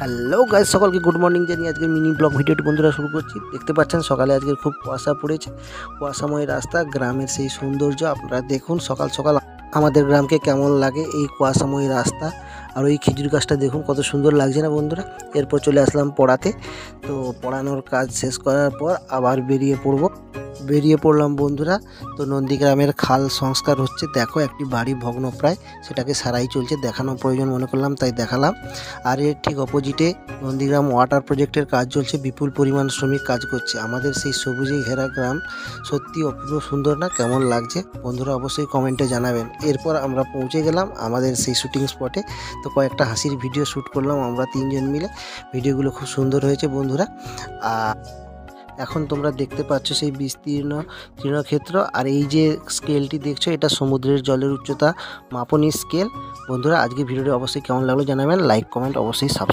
Hello guys, সকলকে good morning জানিয়ে আজকের মিনি ব্লগ ভিডিওটি বন্ধুরা শুরু করছি। দেখতে পাচ্ছেন সকালে আজকের খুব কুয়াশা পড়েছে, কুয়াশাময় রাস্তা, গ্রামের সেই সৌন্দর্য আপনারা দেখুন। সকাল সকাল আমাদের গ্রামকে কেমন লাগে এই কুয়াশাময় রাস্তা, আর ওই খেজুর গাছটা দেখুন কত সুন্দর লাগছে না বন্ধুরা। এরপর চলে আসলাম পড়াতে। তো পড়ানোর কাজ শেষ করার পর আবার বেরিয়ে পড়লাম বন্ধুরা। তো নন্দীগ্রামের খাল সংস্কার হচ্ছে, দেখো একটি বাড়ি ভগ্নপ্রায়, সেটাকে সারাই চলছে, দেখানো প্রয়োজন মনে করলাম তাই দেখালাম। আর এর ঠিক অপোজিটে নন্দীগ্রাম ওয়াটার প্রজেক্টের কাজ চলছে, বিপুল পরিমাণ শ্রমিক কাজ করছে। আমাদের সেই সবুজে ঘেরা গ্রাম সত্যি অপূর্ব সুন্দর না? কেমন লাগছে বন্ধুরা অবশ্যই কমেন্টে জানাবেন। এরপর আমরা পৌঁছে গেলাম আমাদের সেই শুটিং স্পটে। তো কয়েকটা হাসির ভিডিও শ্যুট করলাম আমরা তিনজন মিলে, ভিডিওগুলো খুব সুন্দর হয়েছে বন্ধুরা। আর এখন তোমরা দেখতে পাচ্ছ সেই বিস্তীর্ণ তৃণক্ষেত্র, আর এই যে স্কেলটি দেখছো এটা সমুদ্রের জলের উচ্চতা মাপনী স্কেল। বন্ধুরা আজকে ভিডিওটি অবশ্যই কেমন লাগলো জানাবেন, লাইক কমেন্ট অবশ্যই সাবস্ক্রাইব।